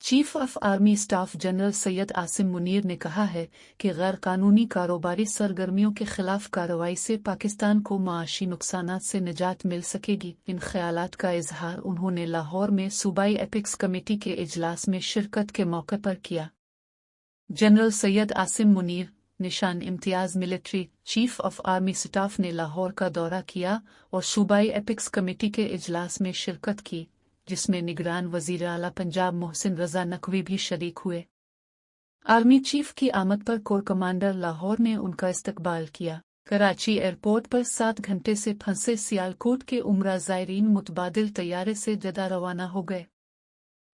Chief of army staff general Syed Asim Munir ने कहा है कि गैर कानूनी कारोबारी सरगर्मियों के खिलाफ कार्रवाई से पाकिस्तान को माशी नुकसानात से निजात मिल सकेगी। इन ख्यालात का इजहार उन्होंने लाहौर में सूबाई एपिक्स कमेटी के इजलास में शिरकत के मौके पर किया। जनरल सैयद आसिम मुनीर निशान Imtiaz military chief of army staff ने लाहौर का दौरा किया और सूबाई एपिक्स कमेटी के इजलास में शिरकत की, जिसमें निगरान वजीर आला पंजाब मोहसिन रजा नकवी भी शरीक हुए। आर्मी चीफ की आमद पर कोर कमांडर लाहौर ने उनका इस्तकबाल किया। कराची एयरपोर्ट पर 7 घंटे से फंसे सियालकोट के उमरा ज़ायरीन मुतबादिल तैयारे से जदा रवाना हो गए।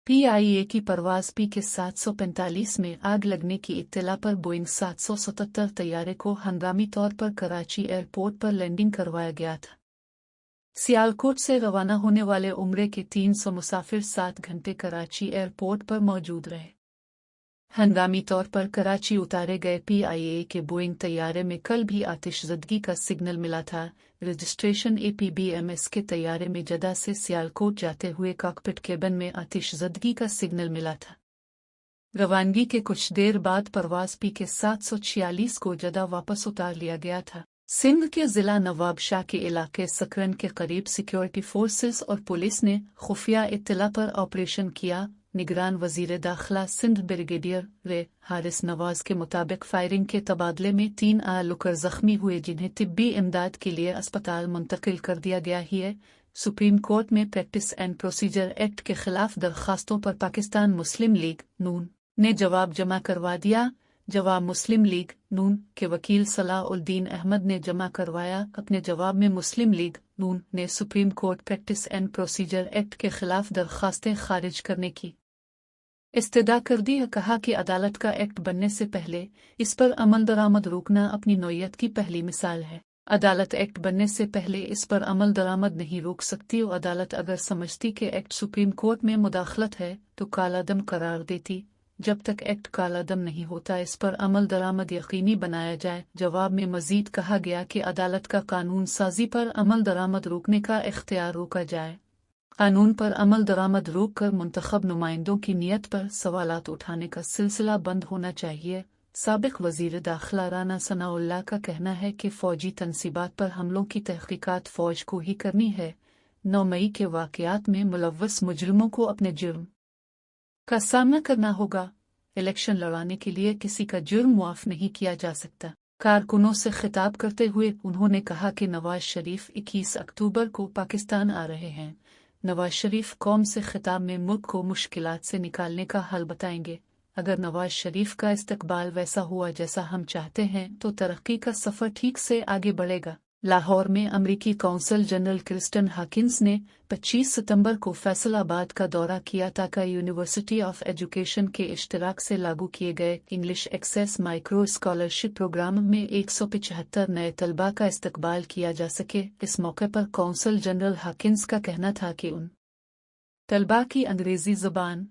PIA की परवाज पी के 745 में आग लगने की इत्तला पर बोइंग 777 तैयारे को हंगामी तौर पर कराची एयरपोर्ट पर लैंडिंग करवाया गया था। सियालकोट से रवाना होने वाले उम्रे के 300 मुसाफिर 7 घंटे कराची एयरपोर्ट पर मौजूद रहे। हंगामी तौर पर कराची उतारे गए PIA के बोइंग तैयारे में कल भी आतिशज़दगी का सिग्नल मिला था। रजिस्ट्रेशन APBMS के तैयारे में जदा से सियालकोट जाते हुए कॉकपिट केबिन में आतिशज़दगी का सिग्नल मिला था। रवानगी के कुछ देर बाद परवाज पी के 746 को जदा वापस उतार लिया गया था। सिंध के जिला नवाबशाह के इलाके सकरन के करीब सिक्योरिटी फोर्सेस और पुलिस ने खुफिया इत्तला पर ऑपरेशन किया। निगरान वजीर दाखिला सिंध ब्रिगेडियर रे हारिस नवाज के मुताबिक फायरिंग के तबादले में 3 आलुकर जख्मी हुए, जिन्हें तिब्बी इमदाद के लिए अस्पताल मुंतकिल कर दिया गया है। सुप्रीम कोर्ट में प्रैक्टिस एंड प्रोसीजर एक्ट के खिलाफ दरखास्तों पर पाकिस्तान मुस्लिम लीग नून ने जवाब जमा करवा दिया। जवाब मुस्लिम लीग नून के वकील सलाउद्दीन अहमद ने जमा करवाया। अपने जवाब में मुस्लिम लीग नून ने supreme court practice and procedure act के खिलाफ दरखास्तें खारिज करने की इस्तदा कर दी है। कहा कि अदालत का एक्ट बनने से पहले इस पर अमल दरामद रोकना अपनी नौयत की पहली मिसाल है। अदालत एक्ट बनने से पहले इस पर अमल दरामद नहीं रोक सकती और अदालत अगर समझती कि एक्ट सुप्रीम कोर्ट में मुदाखलत है तो कालादम करार देती। जब तक एक्ट कालादम नहीं होता इस पर अमल दरामद यकीनी बनाया जाए। जवाब में मजीद कहा गया कि अदालत का कानून साजी पर अमल दरामद रोकने का इख्तियार रोका जाए। कानून पर अमल दरामद रोक कर मुंतखब नुमाइंदों की नीयत पर सवालात उठाने का सिलसिला बंद होना चाहिए। साबिक वजीर दाखिला राना सनाउल्लाह का कहना है कि फौजी तनसीबात पर हमलों की तहकीकात फौज को ही करनी है। 9 मई के वाक़यात में मुलव्वस मुजरिमों को अपने जुर्म का सामना करना होगा। इलेक्शन लड़ाने के लिए किसी का जुर्म मुआफ नहीं किया जा सकता। कारकुनों से खिताब करते हुए उन्होंने कहा कि नवाज शरीफ 21 अक्टूबर को पाकिस्तान आ रहे हैं। नवाज शरीफ कौम से खिताब में मुल्क को मुश्किलात से निकालने का हल बताएंगे। अगर नवाज शरीफ का इस्तकबाल वैसा हुआ जैसा हम चाहते हैं तो तरक्की का सफ़र ठीक से आगे बढ़ेगा। लाहौर में अमरीकी कौंसल जनरल क्रिस्टन हाकिंस ने 25 सितंबर को फैसलाबाद का दौरा किया ताकि यूनिवर्सिटी ऑफ एजुकेशन के इश्तराक से लागू किए गए English access micro scholarship program में 175 नए तलबा का इस्तकबाल किया जा सके। इस मौके पर कौंसल जनरल हाकिंस का कहना था कि उन तलबा की अंग्रेजी ज़ुबान,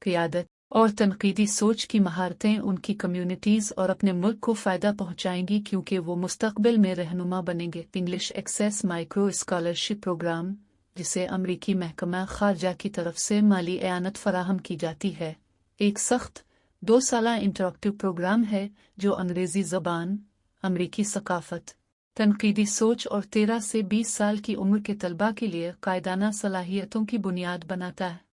क़ियादत और तनकीदी सोच की महारतें उनकी कम्युनिटीज़ और अपने मुल्क को फ़ायदा पहुँचाएंगी, क्योंकि वो मुस्तक़बिल में रहनुमा बनेंगे। English access micro scholarship program, जिसे अमरीकी महकमा ख़ारजा की तरफ से माली एआनत फराहम की जाती है, एक सख्त 2 साला इंटरैक्टिव प्रोग्राम है जो अंग्रेज़ी ज़बान, अमरीकी सकाफ़त, तनकीदी सोच और 13 से 20 साल की उम्र के तलबा के लिए कायदाना सलाहियतों की बुनियाद बनाता है।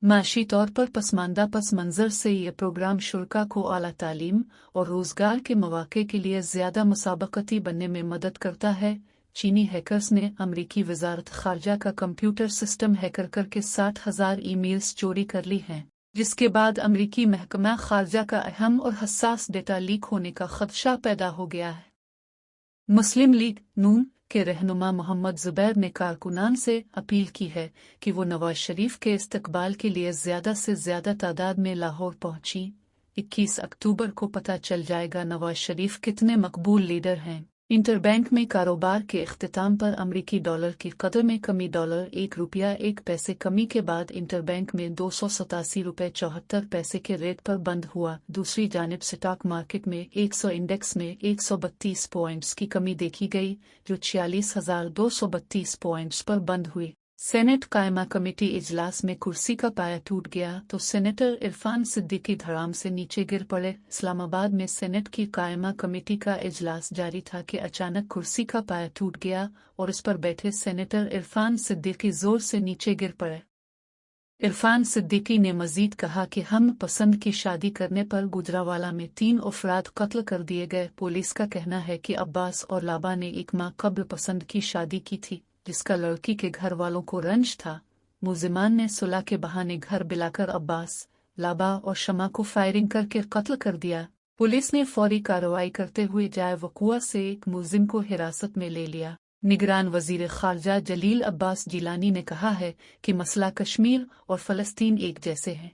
माशी तौर पर पसमानदा पस मंज़र से ये प्रोग्राम शुल्का को आला तालीम और रोज़गार के मौक़े के लिए ज़्यादा मुसाबकती बनने में मदद करता है। चीनी हैकर्स ने अमरीकी वज़ारत ख़ारजा का कंप्यूटर सिस्टम हैकर करके 60,000 ईमेल्स चोरी कर ली हैं, जिसके बाद अमरीकी महकमा ख़ारजा का अहम और हसास डेटा लीक होने का ख़दशा पैदा हो गया है। मुस्लिम लीग नून के रहनुमा मोहम्मद ज़ुबैर ने कारकुनान से अपील की है कि वो नवाज शरीफ के इस्तकबाल के लिए ज़्यादा से ज़्यादा तादाद में लाहौर पहुँची। 21 अक्टूबर को पता चल जाएगा नवाज शरीफ कितने मकबूल लीडर हैं। इंटरबैंक में कारोबार के इख्तिताम पर अमरीकी डॉलर की कदर में कमी। डॉलर 1 रुपया 1 पैसे कमी के बाद इंटरबैंक में 287 रुपये 74 पैसे के रेट पर बंद हुआ। दूसरी जानिब स्टॉक मार्केट में 100 इंडेक्स में 132 पॉइंट्स की कमी देखी गई, जो 46,232 पॉइंट्स पर बंद हुई। सेनेट कायमा कमेटी इजलास में कुर्सी का पाया टूट गया तो सेनेटर इरफान सिद्दीकी धड़ाम से नीचे गिर पड़े। इस्लामाबाद में सेनेट की कायमा कमेटी का इजलास जारी था कि अचानक कुर्सी का पाया टूट गया और इस पर बैठे सेनेटर इरफान सिद्दीकी जोर से नीचे गिर पड़े। इरफान सिद्दीकी ने मजीद कहा कि हम पसंद की शादी करने पर गुजरावाला में 3 अफराद कत्ल कर दिए गए। पुलिस का कहना है कि अब्बास और लाबा ने एक माह कब्ल पसंद की शादी की थी जिसका लड़की के घर वालों को रंज था। मुलजिमान ने सुलह के बहाने घर बुलाकर अब्बास, लाबा और शमा को फायरिंग करके कत्ल कर दिया। पुलिस ने फौरी कार्रवाई करते हुए जाए वक़ुआ से एक मुलजिम को हिरासत में ले लिया। निगरान वजीर खारजा जलील अब्बास जिलानी ने कहा है कि मसला कश्मीर और फ़लस्तीन एक जैसे हैं।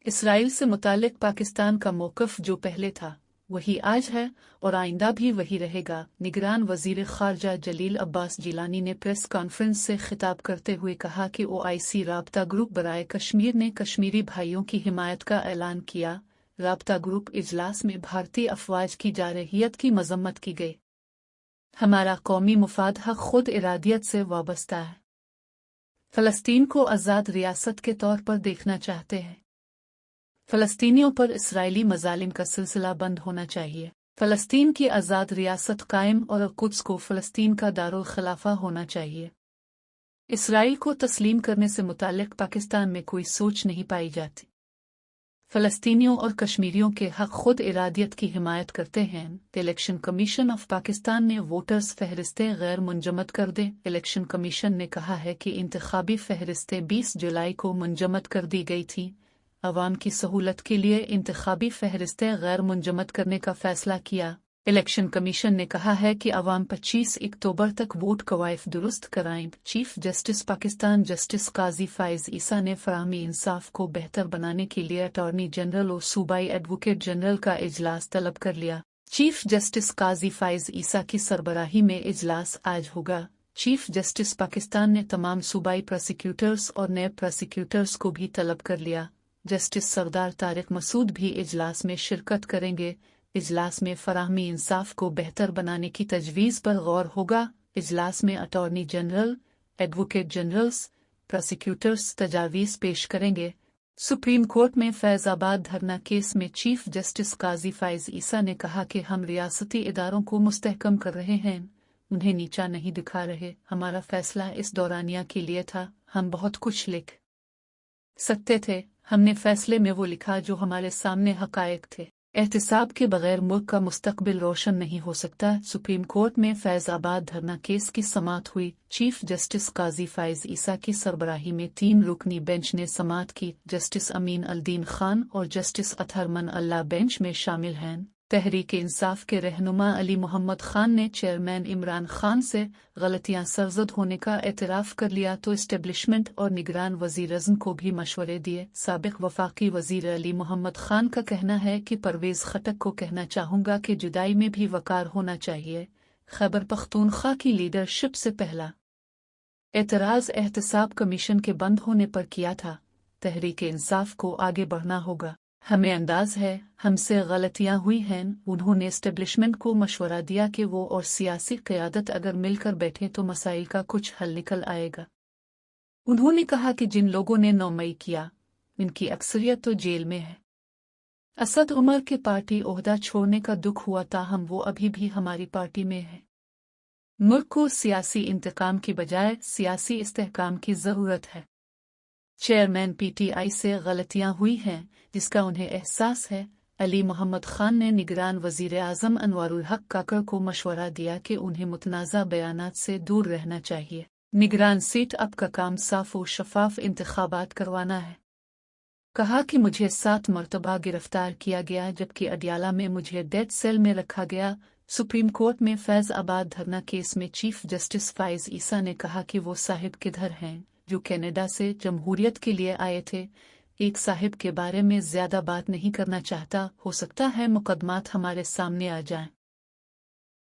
इसराइल से मुतालिक पाकिस्तान का मौक़िफ़ जो पहले था वही आज है और आइंदा भी वही रहेगा। निगरान वजीर खारजा जलील अब्बास जिलानी ने प्रेस कॉन्फ्रेंस से खिताब करते हुए कहा कि OIC राब्ता ग्रुप बराए कश्मीर ने कश्मीरी भाइयों की हिमायत का ऐलान किया। राब्ता ग्रुप इजलास में भारतीय अफवाज की जारहियत की मजम्मत की गई। हमारा कौमी मुफाद हक खुद इरादियत से वाबस्ता है। फ़लस्तीन को आज़ाद रियासत के तौर पर देखना चाहते हैं। फ़लस्तीनियों पर इस्राइली मज़ालिम का सिलसिला बंद होना चाहिए। फ़लस्तीन की आज़ाद रियासत कायम और कुद्स को फ़लस्तीन का दारुल खिलाफा होना चाहिए। इसराइल को तस्लीम करने से मुतालिक पाकिस्तान में कोई सोच नहीं पाई जाती। फ़लस्तीनियों और कश्मीरियों के हक खुद इरादियत की हिमायत करते हैं। इलेक्शन कमीशन ऑफ पाकिस्तान ने वोटर्स फहरिस्तें गैर मुंजमद कर दें। इलेक्शन कमीशन ने कहा है कि इंतखाबी फहरिस्तें 20 जुलाई को मुंजमद कर दी गई थी। अवाम की सहूलत के लिए इंतखाबी फहरिस्तें गैर मुंजमद करने का फैसला किया। इलेक्शन कमीशन ने कहा है कि अवाम 25 अक्टूबर तक वोट कवायद दुरुस्त कराएं। चीफ जस्टिस पाकिस्तान जस्टिस काजी फाइज ईसा ने फराहमी इंसाफ को बेहतर बनाने के लिए अटॉर्नी जनरल और सूबाई एडवोकेट जनरल का इजलास तलब कर लिया। चीफ जस्टिस काजी फाइज ईसा की सरबराही में इजलास आज होगा। चीफ जस्टिस पाकिस्तान ने तमाम सूबाई प्रोसिक्यूटर्स और नैब प्रोसिक्यूटर्स को भी तलब कर लिया। जस्टिस सरदार तारिक मसूद भी इजलास में शिरकत करेंगे। इजलास में फराहमी इंसाफ को बेहतर बनाने की तजवीज़ पर गौर होगा। इजलास में attorney general, advocate generals, prosecutors तजावीज़ पेश करेंगे। सुप्रीम कोर्ट में फैज़ाबाद धरना केस में चीफ जस्टिस काजी फाइज ईसा ने कहा कि हम रियासती इदारों को मुस्तहकम कर रहे हैं, उन्हें नीचा नहीं दिखा रहे। हमारा फैसला इस दौरानिया के लिए था। हम बहुत कुछ लिख सकते थे। हमने फैसले में वो लिखा जो हमारे सामने हकायक थे। एहतिसाब के बगैर मुल्क का मुस्तकबिल रोशन नहीं हो सकता। सुप्रीम कोर्ट में फैज़ाबाद धरना केस की समाअत हुई। चीफ जस्टिस काजी फाइज ईसा की सरबराही में 3 रुकनी बेंच ने समाअत की। जस्टिस अमीन अल-दीन खान और जस्टिस अतहर मन अल्लाह बेंच में शामिल हैं। तहरीक इंसाफ के रहनुमा अली मोहम्मद खान ने चेयरमैन इमरान खान से गलतियां सरजद होने का एतराफ़ कर लिया तो इस्टेब्लिशमेंट और निगरान वज़ीर अज़्म को भी मशवरे दिए। साबिक़ वफाकी वज़ीर अली मोहम्मद खान का कहना है कि परवेज़ खटक को कहना चाहूँगा कि जुदाई में भी वक़ार होना चाहिए। खैबर पख्तूनख्वा की लीडरशिप से पहला एतराज़ एहतसाब कमीशन के बंद होने पर किया था। तहरीक इंसाफ को आगे बढ़ना होगा। हमें अंदाज है हमसे गलतियां हुई हैं। उन्होंने एस्टेब्लिशमेंट को मशवरा दिया कि वो और सियासी क़यादत अगर मिलकर बैठे तो मसाइल का कुछ हल निकल आएगा। उन्होंने कहा कि जिन लोगों ने 9 मई किया इनकी अक्सरियत तो जेल में है। असद उमर के पार्टी ओहदा छोड़ने का दुख हुआ, ताहम वो अभी भी हमारी पार्टी में है। मुल्क को सियासी इंतकाम की बजाय सियासी इस्तेहकाम की ज़रूरत है। चेयरमैन PTI से गलतियां हुई हैं जिसका उन्हें एहसास है। अली मोहम्मद खान ने निगरान वज़ीर आज़म अनवारुल हक काकर को मशवरा दिया कि उन्हें मुतनाज़ा बयानात से दूर रहना चाहिए। निगरान सीट अप का काम साफ और शफाफ इंतखाबात करवाना है। कहा कि मुझे 7 मरतबा गिरफ्तार किया गया जबकि अडियाला में मुझे डेथ सेल में रखा गया। सुप्रीम कोर्ट में फैज़ाबाद धरना केस में चीफ जस्टिस फाइज ईसा ने कहा कि वो साहिब किधर हैं जो कनाडा से जमहूरियत के लिए आए थे। एक साहिब के बारे में ज़्यादा बात नहीं करना चाहता। हो सकता है मुकदमात हमारे सामने आ जाएं।